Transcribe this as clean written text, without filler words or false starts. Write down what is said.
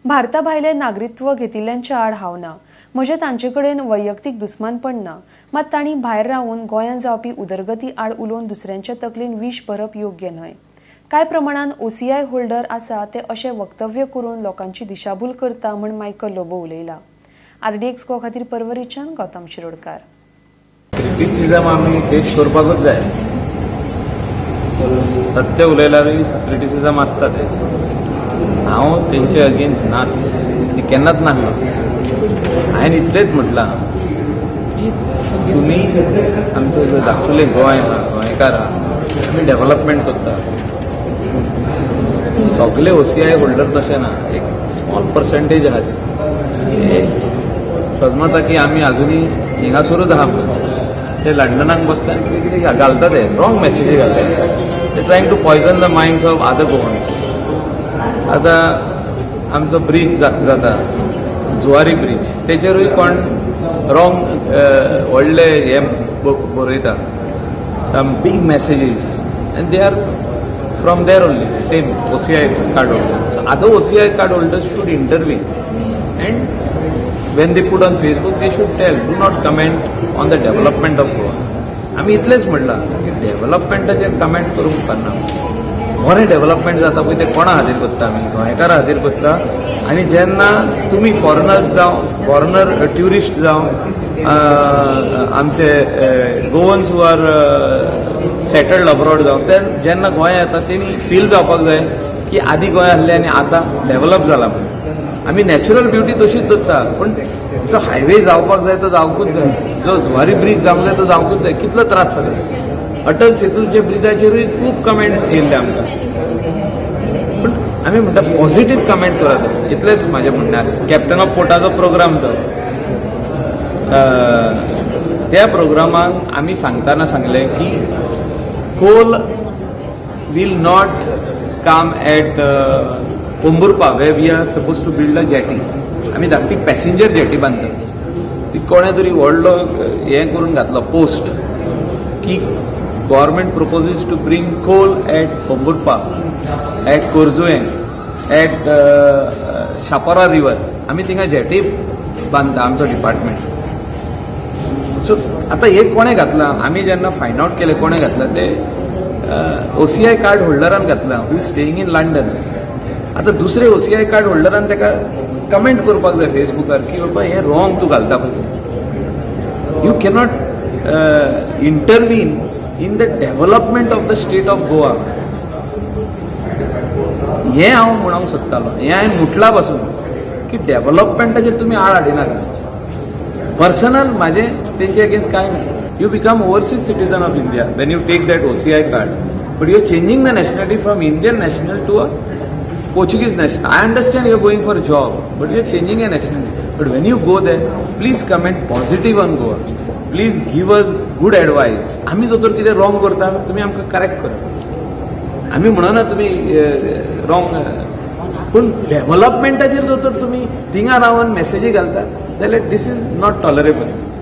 भारता भायले नागरिकत्व घेतिल्ल्यांच्या आड हांव ना. म्हजें तांचे कडेन वैयक्तीक दुस्मानपण ना. मात तांणी भायर रावून गोंयांत जावपी उदरगती आड उलोवन दुसऱ्यांच्या तकलेन विश भरप योग्य न्हय. कांय प्रमाणात OCI होल्डर आसा ते अशें वक्तव्य करून लोकांची दिशाभूल करता म्हण मायकल लोबो उलयला. RDX गो खातीर परवरीच्यान गौतम शिरोडकार. क्रिटिसिजम आमी फेस करपाकूच जाय. सत्य उलयल्यारूय क्रिटिसिजम आसता ते. हांव तेंचे अगेन्स्ट नाच, केन्नाच नासलो. हांवें इतलेंच म्हटलां की तुमी आमचे जे धाकटुले गोंयकार आमी डेव्हलपमेंट करता. सगळे OCI होल्डर तशें ना. एक स्मॉल पर्संटेज आहा ते समजता की आमी आजुनी हिंगासरूच आहा म्हणून ते लंडनाक बसता आनी कितें कितें घालता ते रॉंग मॅसेजी घालता. ते trying to poison the minds of other Goans. आतां आमचो ब्रीज जाता जुवारी ब्रीज, तेचेरूय कोण रॉंग व्हडले हे बरयता some big messages and they are from there only same OCI card holder. So other OCI card holders should intervene and when they put on Facebook they should tell, do not comment on the development of Goa. आमी इतलेच म्हटलां की डेव्हलपमेंटाचेर comment करूंक उपकारना. बरें development जाता पळय ते कोणा खातीर करता आमी गोंयकारा खातीर करता. आनी जेन्ना तुमी फॉरेनर्स जावं फॉरेनर ट्युरिस्ट जावं आमचे Goans who are settled abroad जावं ते जेन्ना गोंय येता तेणी फील जावपाक जाय की आदी गोंय आसलें आनी आतां डेव्हलप जाला म्हणून. आमी नॅचरल ब्युटी तशीच दवरता, पण जो हायवे जावपाक जाय तो जावंकूच जाय. जो जुवारी ब्रीज जावंक जाय तो जावंकूच जाय. कितलो त्रास जाता. अटल सेतूचे ब्रिजाचेरूय खूब कमेंट्स येयल्ले आमकां, पण आमी म्हणटा पॉझिटीव कमेंट करात. इतलेंच म्हाजें म्हणणें. कॅप्टन ऑफ पोर्टाचो प्रोग्राम तो त्या प्रोग्रामाक आमी सांगतना सांगलें की coal will not come at Pomburpa where we are supposed to build a jetty. आमी धाकटी पॅसेंजर जेटी बांदता. ती कोणे तरी व्हडलो हें करून घातलो पोस्ट की government proposes to bring coal at Pomburpa, at Corjuem, at Chapora river. आमी थिंगा जेटी बांदता आमचो डिपार्टमेंट. सो आतां हे कोणें घातलां, आमी जेन्ना फायंड आउट केलें कोणें घातलां ते OCI कार्ड होल्डरान घातलां who is staying in London. आतां दुसरे OCI कार्ड होल्डरान ताका कमेंट करपाक जाय फेसबुकार की बाबा हे रॉंग तूं घालता पळय. You cannot intervene in the development of the state of Goa. हें हांव म्हणूंक सोदतालो. हें हांवें म्हटलां पासून की डेव्हलपमेंटाचेर तुमी आळ हाडिनाका. पर्सनल म्हाजें तेंचे अगेन्स्ट कांय ना. You become overseas citizen of India when you take that OCI card, but you are changing the nationality from Indian national to a Portuguese national. I understand you're going for a job, but you're changing a nationality. But when you go there, please comment positive on Goa. Please give us good advice. आम्ही जो तर कितें wrong करता तुम्ही आमकां correct करा. आम्ही म्हणना तुम्ही रॉंग, पण डेव्हलपमेंटाचेर जो तर तुम्ही थिंगा रावन मेसेजी घालता जाल्यार दिस इज नॉट टॉलरेबल.